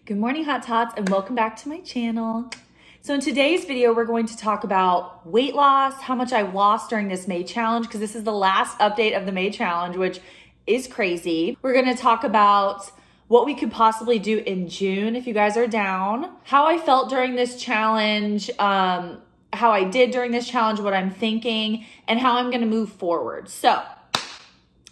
Good morning, Hot Tots, and welcome back to my channel. So in today's video, we're going to talk about weight loss, how much I lost during this May challenge, because this is the last update of the May challenge, which is crazy. We're gonna talk about what we could possibly do in June if you guys are down, how I felt during this challenge, how I did during this challenge, what I'm thinking, and how I'm gonna move forward. So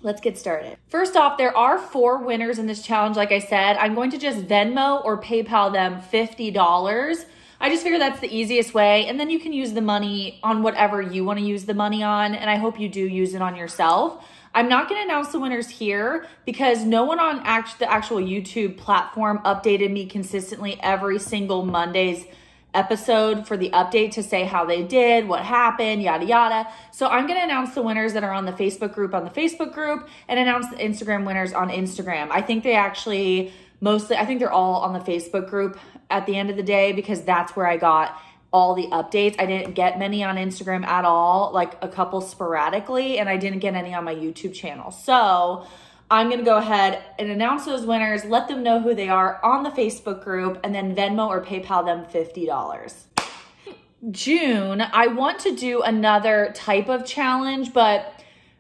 let's get started. First off, there are 4 winners in this challenge. Like I said, I'm going to just Venmo or PayPal them $50. I just figure that's the easiest way. And then you can use the money on whatever you want to use the money on. And I hope you do use it on yourself. I'm not going to announce the winners here because no one on the actual YouTube platform updated me consistently every single Monday's episode for the update to say how they did, what happened, yada, yada. So I'm going to announce the winners that are on the Facebook group and announce the Instagram winners on Instagram. I think they actually I think they're all on the Facebook group at the end of the day because that's where I got all the updates. I didn't get many on Instagram at all, like a couple sporadically, and I didn't get any on my YouTube channel. So I'm going to go ahead and announce those winners, let them know who they are on the Facebook group, and then Venmo or PayPal them $50. June, I want to do another type of challenge, but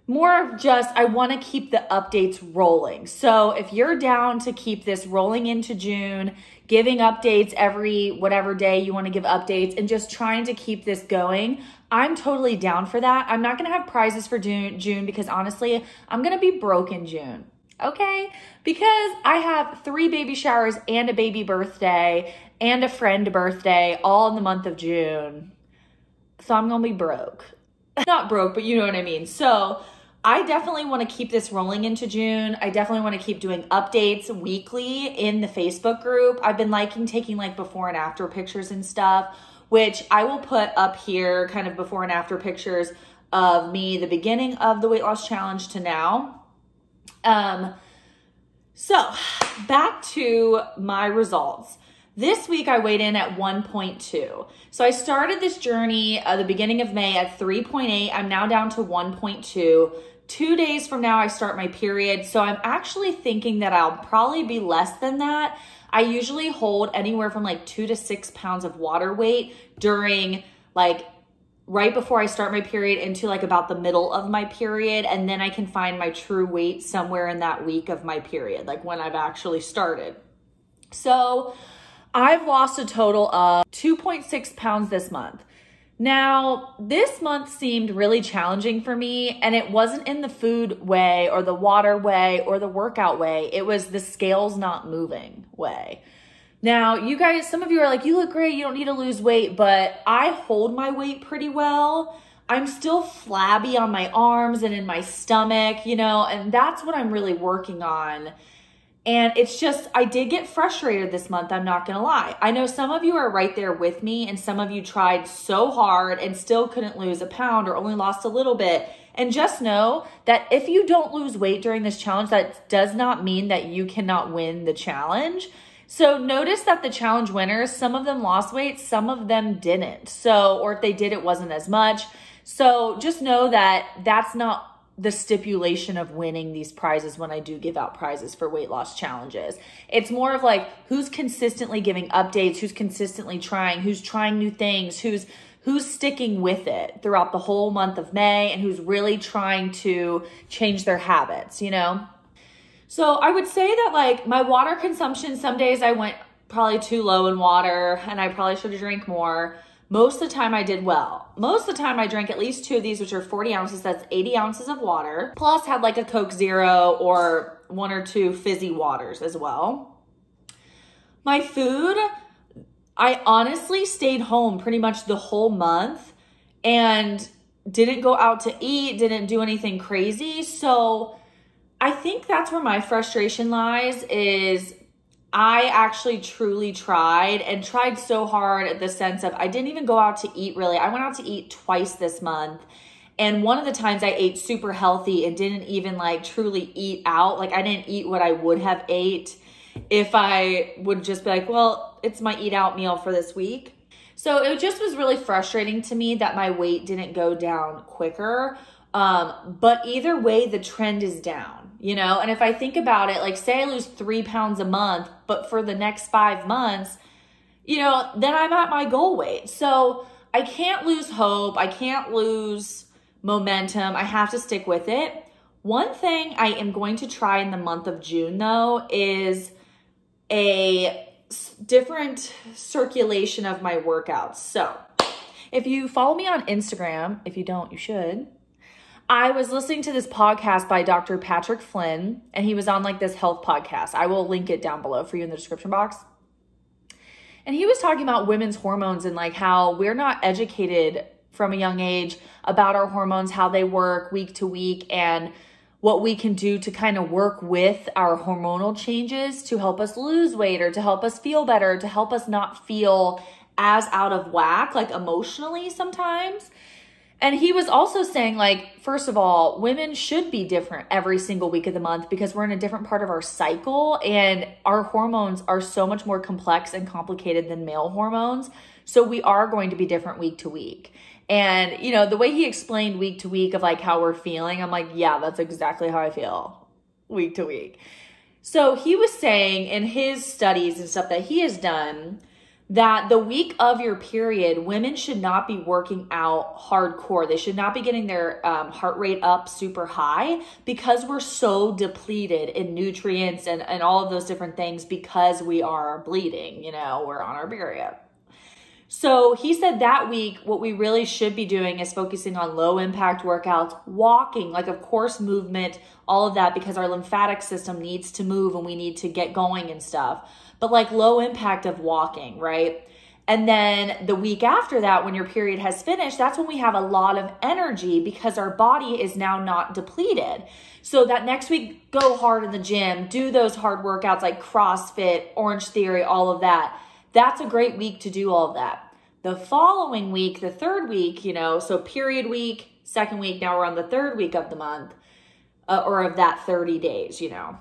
more of just, I want to keep the updates rolling. So if you're down to keep this rolling into June, giving updates every whatever day you want to give updates and just trying to keep this going, I'm totally down for that. I'm not going to have prizes for June because honestly, I'm going to be broke in June. Okay? Because I have 3 baby showers and a baby birthday and a friend birthday all in the month of June. So I'm going to be broke. Not broke, but you know what I mean. So I definitely want to keep this rolling into June. I definitely want to keep doing updates weekly in the Facebook group. I've been liking taking like before and after pictures and stuff, which I will put up here, kind of before and after pictures of me, the beginning of the weight loss challenge to now. So back to my results. This week I weighed in at 1.2. So I started this journey at the beginning of May at 3.8. I'm now down to 1.2. 2 days from now I start my period. So I'm actually thinking that I'll probably be less than that. I usually hold anywhere from like 2 to 6 pounds of water weight during like right before I start my period into like about the middle of my period. And then I can find my true weight somewhere in that week of my period, like when I've actually started. So I've lost a total of 2.6 pounds this month. Now, this month seemed really challenging for me, and it wasn't in the food way or the water way or the workout way. It was the scales not moving way. Now, you guys, some of you are like, you look great, you don't need to lose weight, but I hold my weight pretty well. I'm still flabby on my arms and in my stomach, you know, and that's what I'm really working on. And it's just, I did get frustrated this month, I'm not gonna lie. I know some of you are right there with me and some of you tried so hard and still couldn't lose a pound or only lost a little bit. And just know that if you don't lose weight during this challenge, that does not mean that you cannot win the challenge. So notice that the challenge winners, some of them lost weight, some of them didn't. So, or if they did, it wasn't as much. So just know that that's not the stipulation of winning these prizes when I do give out prizes for weight loss challenges. It's more of like who's consistently giving updates, who's consistently trying, who's trying new things, who's sticking with it throughout the whole month of May and who's really trying to change their habits, you know? So I would say that like my water consumption, some days I went probably too low in water and I probably should have drank more. Most of the time I did well. Most of the time I drank at least 2 of these, which are 40 ounces. That's 80 ounces of water. Plus had like a Coke Zero or 1 or 2 fizzy waters as well. My food, I honestly stayed home pretty much the whole month and didn't go out to eat, didn't do anything crazy. So I think that's where my frustration lies is I actually truly tried so hard at the sense of I didn't even go out to eat really. I went out to eat twice this month. And one of the times I ate super healthy and didn't even like truly eat out. Like I didn't eat what I would have ate if I would just be like, well, it's my eat out meal for this week. So it just was really frustrating to me that my weight didn't go down quicker. But either way, the trend is down. you know? And if I think about it, like say I lose 3 pounds a month, but for the next 5 months, you know, then I'm at my goal weight. So I can't lose hope. I can't lose momentum. I have to stick with it. One thing I am going to try in the month of June though is a different circulation of my workouts. So if you follow me on Instagram, if you don't, you should. I was listening to this podcast by Dr. Patrick Flynn, and he was on like this health podcast. I will link it down below for you in the description box. And he was talking about women's hormones and like how we're not educated from a young age about our hormones, how they work week to week, and what we can do to kind of work with our hormonal changes to help us lose weight or to help us feel better, to help us not feel as out of whack, like emotionally sometimes. And he was also saying, like, first of all, women should be different every single week of the month because we're in a different part of our cycle and our hormones are so much more complex and complicated than male hormones. So we are going to be different week to week. And, you know, the way he explained week to week of like how we're feeling, I'm like, yeah, that's exactly how I feel week to week. So he was saying in his studies and stuff that he has done that the week of your period, women should not be working out hardcore. They should not be getting their heart rate up super high because we're so depleted in nutrients and all of those different things because we are bleeding, you know, we're on our period. So he said that week, what we really should be doing is focusing on low impact workouts, walking, like of course movement, all of that because our lymphatic system needs to move and we need to get going and stuff. But like low impact of walking, right? And then the week after that, when your period has finished, that's when we have a lot of energy because our body is now not depleted. So that next week, go hard in the gym, do those hard workouts like CrossFit, Orange Theory, all of that. That's a great week to do all of that. The following week, the third week, you know, so period week, second week, now we're on the third week of the month or of that 30 days, you know.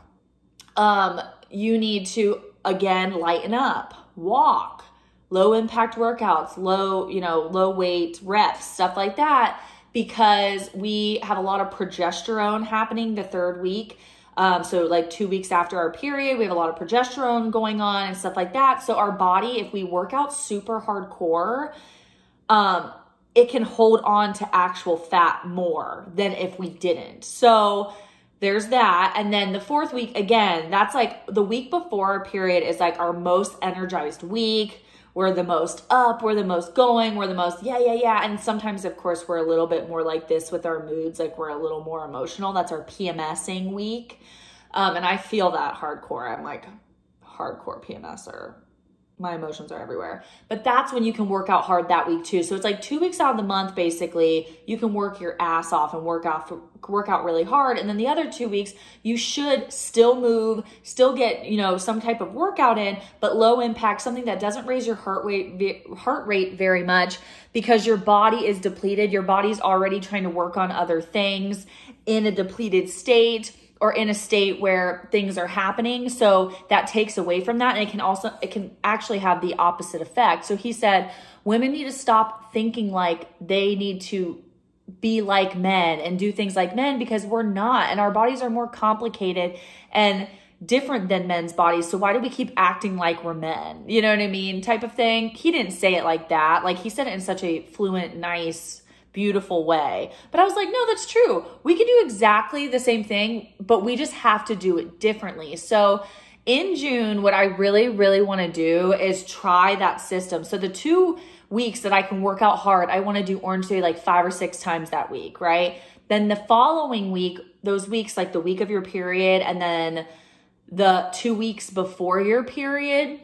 You need to again, lighten up, walk, low impact workouts, low weight reps, stuff like that, because we have a lot of progesterone happening the third week. So like 2 weeks after our period, we have a lot of progesterone going on and stuff like that. So our body, if we work out super hardcore, it can hold on to actual fat more than if we didn't. So there's that. And then the fourth week, again, that's like the week before our period is like our most energized week. We're the most up, we're the most going, we're the most, yeah. And sometimes, of course, we're a little bit more like this with our moods, like we're a little more emotional. That's our PMSing week. And I feel that hardcore. I'm like hardcore PMSer. My emotions are everywhere. But that's when you can work out hard that week too. So it's like 2 weeks out of the month, basically, you can work your ass off and work out really hard. And then the other 2 weeks, you should still move, still get, you know, some type of workout in, but low impact, something that doesn't raise your heart rate very much because your body is depleted. Your body's already trying to work on other things in a depleted state, or in a state where things are happening. So that takes away from that. And it can actually have the opposite effect. So he said, women need to stop thinking like they need to be like men and do things like men because we're not. And our bodies are more complicated and different than men's bodies. So why do we keep acting like we're men? You know what I mean? Type of thing. He didn't say it like that. Like he said it in such a fluent, nice, beautiful way. But I was like, no, that's true. We can do exactly the same thing, but we just have to do it differently. So in June, what I really, really want to do is try that system. So the 2 weeks that I can work out hard, I want to do Orange Theory like 5 or 6 times that week, right? Then the following week, those weeks, like the week of your period, and then the 2 weeks before your period,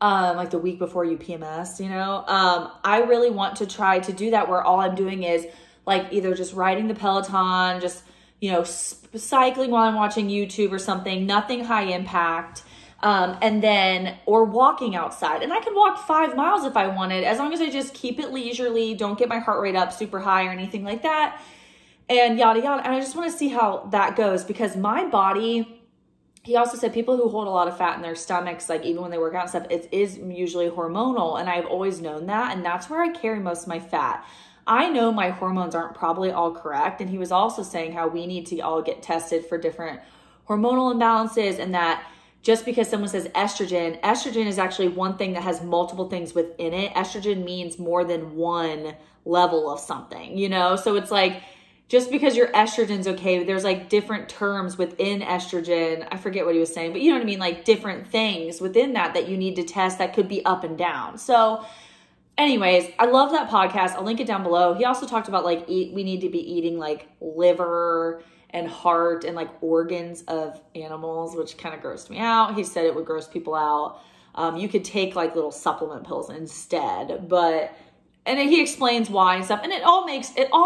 like the week before you PMS, you know, I really want to try to do that where all I'm doing is like either just riding the Peloton, just, you know, cycling while I'm watching YouTube or something, nothing high impact. And then, or walking outside. And I could walk 5 miles if I wanted, as long as I just keep it leisurely, don't get my heart rate up super high or anything like that, and yada, yada. And I just want to see how that goes because my body, he also said people who hold a lot of fat in their stomachs, like even when they work out and stuff, it is usually hormonal. And I've always known that. And that's where I carry most of my fat. I know my hormones aren't probably all correct. And he was also saying how we need to all get tested for different hormonal imbalances, and that just because someone says estrogen is actually one thing that has multiple things within it. Estrogen means more than one level of something, you know? So it's like, just because your estrogen's okay, there's like different terms within estrogen. I forget what he was saying, but you know what I mean? Like different things within that you need to test that could be up and down. So anyways, I love that podcast. I'll link it down below. He also talked about like we need to be eating like liver and heart and like organs of animals, which kind of grossed me out. He said it would gross people out. You could take like little supplement pills instead, and then he explains why and stuff. And it all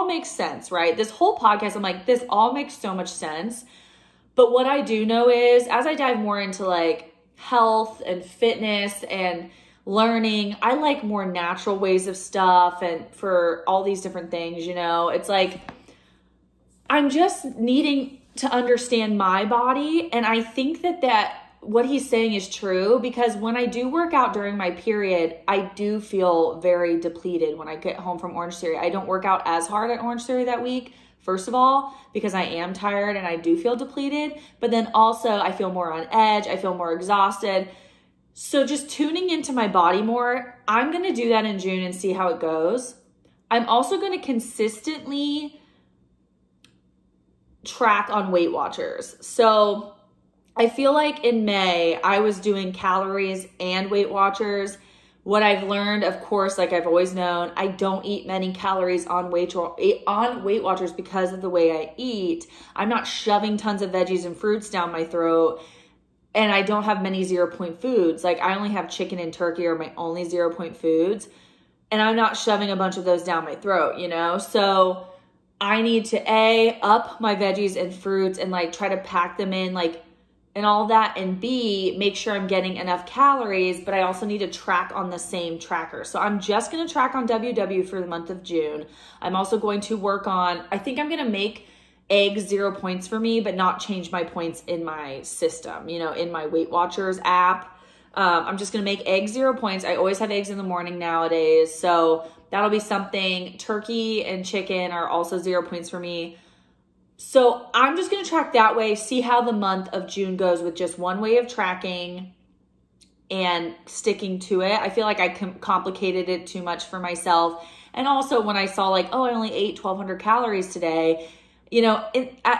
makes sense, right? This whole podcast, I'm like, this all makes so much sense. But what I do know is, as I dive more into like health and fitness and learning, I like more natural ways of stuff, and for all these different things, you know, it's like, I'm just needing to understand my body. And I think that what he's saying is true, because when I do work out during my period, I do feel very depleted when I get home from Orange Theory. I don't work out as hard at Orange Theory that week, first of all, because I am tired and I do feel depleted. But then also I feel more on edge. I feel more exhausted. So just tuning into my body more, I'm going to do that in June and see how it goes. I'm also going to consistently track on Weight Watchers. So I feel like in May, I was doing calories and Weight Watchers. What I've learned, of course, like I've always known, I don't eat many calories on Weight Watchers because of the way I eat. I'm not shoving tons of veggies and fruits down my throat, and I don't have many 0-point foods. Like I only have chicken and turkey are my only 0-point foods, and I'm not shoving a bunch of those down my throat, you know? So I need to up my veggies and fruits and like try to pack them in like and all that, and B, make sure I'm getting enough calories, but I also need to track on the same tracker. So I'm just going to track on WW for the month of June. I'm also going to work on, I think I'm going to make eggs 0 points for me, but not change my points in my system, you know, in my Weight Watchers app. I'm just going to make eggs 0 points. I always have eggs in the morning nowadays. So that'll be something. Turkey and chicken are also 0 points for me. So I'm just going to track that way, see how the month of June goes with just one way of tracking and sticking to it. I feel like I complicated it too much for myself. And also when I saw like, oh, I only ate 1,200 calories today, you know,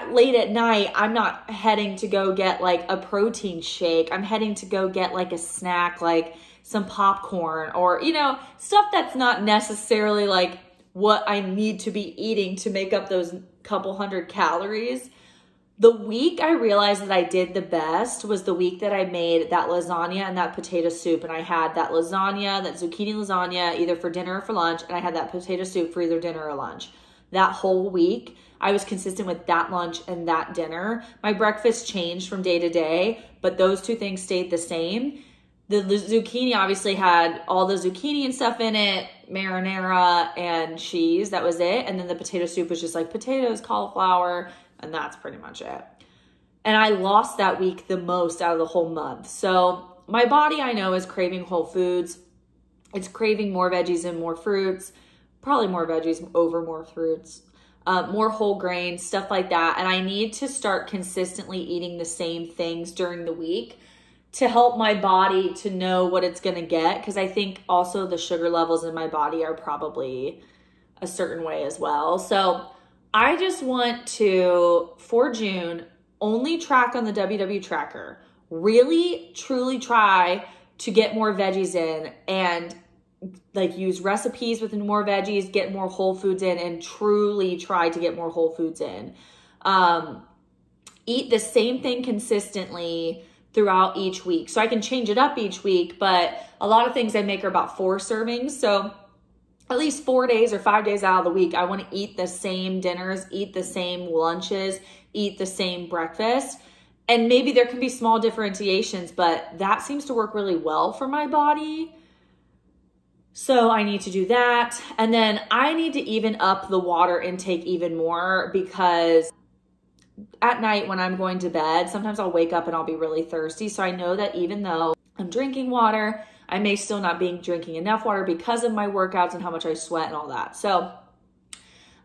late at night, I'm not heading to go get like a protein shake. I'm heading to go get like a snack, like some popcorn or, you know, stuff that's not necessarily like what I need to be eating to make up those couple hundred calories. The week I realized that I did the best was the week that I made that lasagna and that potato soup. And I had that lasagna, that zucchini lasagna, either for dinner or for lunch. And I had that potato soup for either dinner or lunch. That whole week, I was consistent with that lunch and that dinner. My breakfast changed from day to day, but those two things stayed the same. The zucchini obviously had all the zucchini and stuff in it, marinara and cheese. That was it. And then the potato soup was just like potatoes, cauliflower, and that's pretty much it. And I lost that week the most out of the whole month. So my body, I know, is craving whole foods. It's craving more veggies and more fruits, probably more veggies over more fruits, more whole grains, stuff like that. And I need to start consistently eating the same things during the week to help my body to know what it's going to get. Because I think also the sugar levels in my body are probably a certain way as well. So I just want to, for June, only track on the WW tracker. Really, truly try to get more veggies in and like use recipes with more veggies, get more whole foods in, and truly try to get more whole foods in. Eat the same thing consistently throughout each week. So I can change it up each week, but a lot of things I make are about 4 servings. So at least 4 days or 5 days out of the week, I want to eat the same dinners, eat the same lunches, eat the same breakfast. And maybe there can be small differentiations, but that seems to work really well for my body. So I need to do that. And then I need to even up the water intake even more, because at night when I'm going to bed, sometimes I'll wake up and I'll be really thirsty. So I know that even though I'm drinking water, I may still not be drinking enough water because of my workouts and how much I sweat and all that. So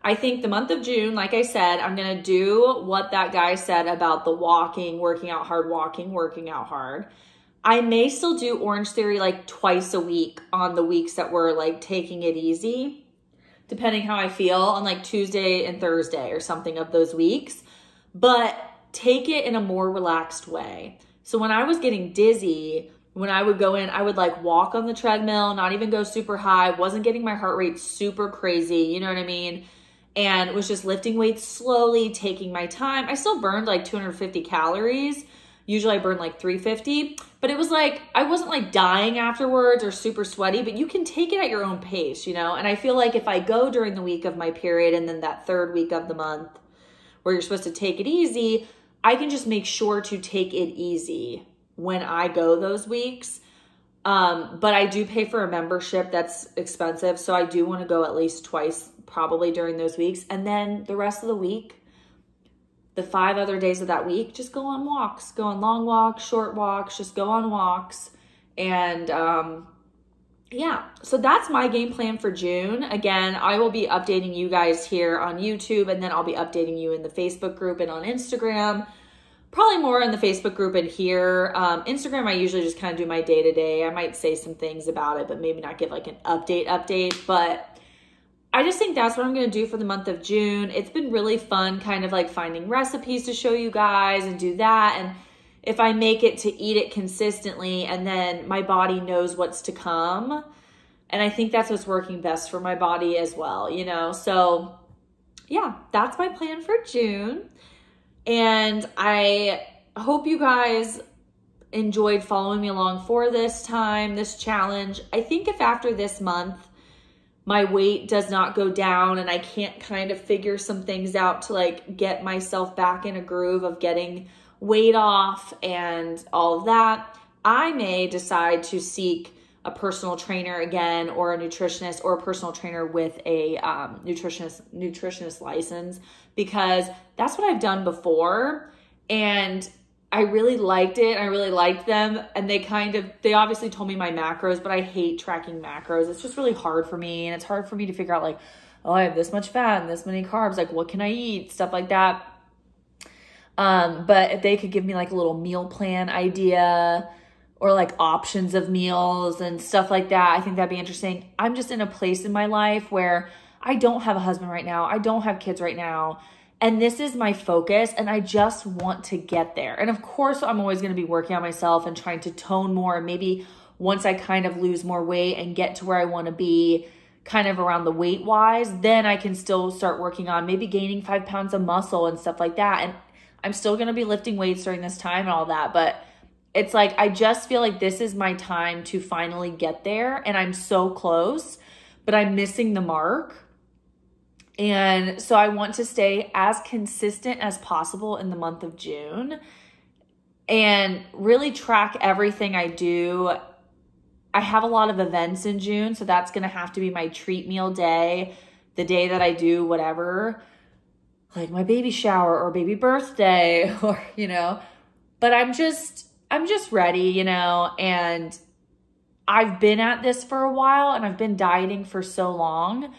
I think the month of June, like I said, I'm going to do what that guy said about the walking, working out hard, working out hard. I may still do Orange Theory like twice a week on the weeks that we're like taking it easy, depending how I feel on like Tuesday and Thursday or something of those weeks, but take it in a more relaxed way. So when I was getting dizzy, when I would go in, I would like walk on the treadmill, not even go super high, wasn't getting my heart rate super crazy, you know what I mean? And was just lifting weights slowly, taking my time. I still burned like 250 calories. Usually I burn like 350, but it was like, I wasn't like dying afterwards or super sweaty, but you can take it at your own pace, you know? And I feel like if I go during the week of my period and then that third week of the month where you're supposed to take it easy, I can just make sure to take it easy when I go those weeks. But I do pay for a membership that's expensive. So I do want to go at least twice probably during those weeks. And then the rest of the week, the 5 other days of that week, just go on walks, go on long walks, short walks, just go on walks. And yeah, so that's my game plan for June. Again, I will be updating you guys here on YouTube, and then I'll be updating you in the Facebook group and on Instagram. Probably more in the Facebook group and here. Instagram, I usually just kind of do my day-to-day. I might say some things about it, but maybe not give like an update. But I just think that's what I'm going to do for the month of June. It's been really fun kind of like finding recipes to show you guys and do that. And if I make it to eat it consistently and then my body knows what's to come. And I think that's what's working best for my body as well, you know? So yeah, that's my plan for June. And I hope you guys enjoyed following me along for this time, this challenge. I think if after this month, my weight does not go down and I can't kind of figure some things out to like get myself back in a groove of getting weight off and all of that, I may decide to seek a personal trainer again, or a nutritionist, or a personal trainer with a nutritionist license, because that's what I've done before. And I really liked it. I really liked them. And they obviously told me my macros, but I hate tracking macros. It's just really hard for me. And it's hard for me to figure out like, oh, I have this much fat and this many carbs. Like, what can I eat? Stuff like that. But if they could give me like a little meal plan idea or like options of meals and stuff like that, I think that'd be interesting. I'm just in a place in my life where I don't have a husband right now. I don't have kids right now. And this is my focus, and I just want to get there. And of course, I'm always going to be working on myself and trying to tone more. And maybe once I kind of lose more weight and get to where I want to be kind of around the weight wise, then I can still start working on maybe gaining 5 pounds of muscle and stuff like that. And I'm still going to be lifting weights during this time and all that. But it's like, I just feel like this is my time to finally get there. And I'm so close, but I'm missing the mark. And so I want to stay as consistent as possible in the month of June and really track everything I do. I have a lot of events in June, so that's going to have to be my treat meal day, the day that I do whatever, like my baby shower or baby birthday or, you know, but I'm just ready, you know, and I've been at this for a while and I've been dieting for so long.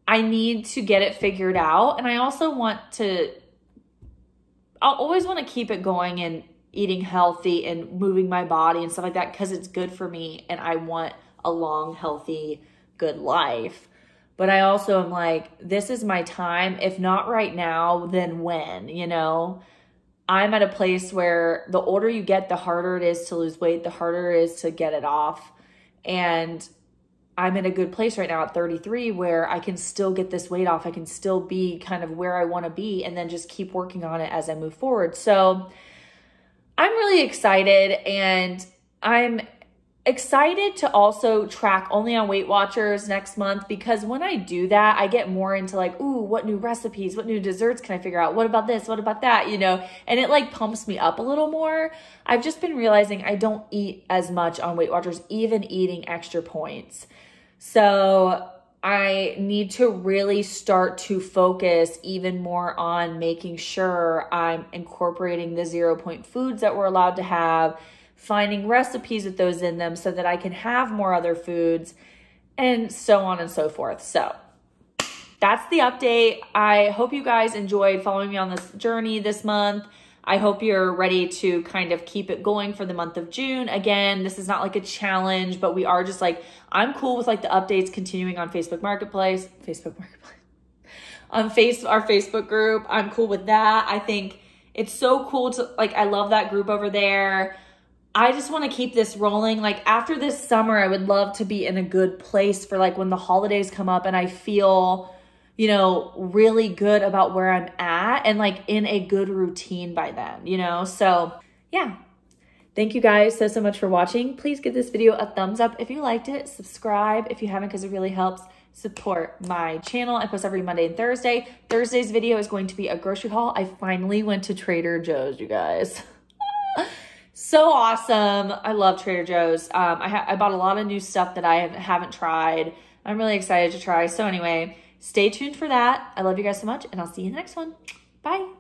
I need to get it figured out. And I also I'll always want to keep it going and eating healthy and moving my body and stuff like that, because it's good for me and I want a long, healthy, good life. But I also am like, this is my time. If not right now, then when, you know? I'm at a place where the older you get, the harder it is to lose weight, the harder it is to get it off. And I'm in a good place right now at 33 where I can still get this weight off. I can still be kind of where I want to be and then just keep working on it as I move forward. So I'm really excited, and I'm excited to also track only on Weight Watchers next month, because when I do that, I get more into like, ooh, what new recipes, what new desserts can I figure out? What about this? What about that? You know, and it like pumps me up a little more. I've just been realizing I don't eat as much on Weight Watchers, even eating extra points. So I need to really start to focus even more on making sure I'm incorporating the 0 point foods that we're allowed to have, finding recipes with those in them so that I can have more other foods, and so on and so forth. So that's the update. I hope you guys enjoyed following me on this journey this month. I hope you're ready to kind of keep it going for the month of June. Again, this is not like a challenge, but we are just like, I'm cool with like the updates continuing on Facebook Marketplace, on our Facebook group. I'm cool with that. I think it's so cool to like, I love that group over there. I just want to keep this rolling. Like after this summer, I would love to be in a good place for like when the holidays come up and I feel, you know, really good about where I'm at and like in a good routine by then, you know? So yeah, thank you guys so much for watching. Please give this video a thumbs up if you liked it. Subscribe if you haven't, because it really helps support my channel. I post every Monday and Thursday. Thursday's video is going to be a grocery haul. I finally went to Trader Joe's, you guys. So awesome. I love Trader Joe's. I bought a lot of new stuff that I haven't tried. I'm really excited to try. So anyway, stay tuned for that. I love you guys so much, and I'll see you in the next one. Bye.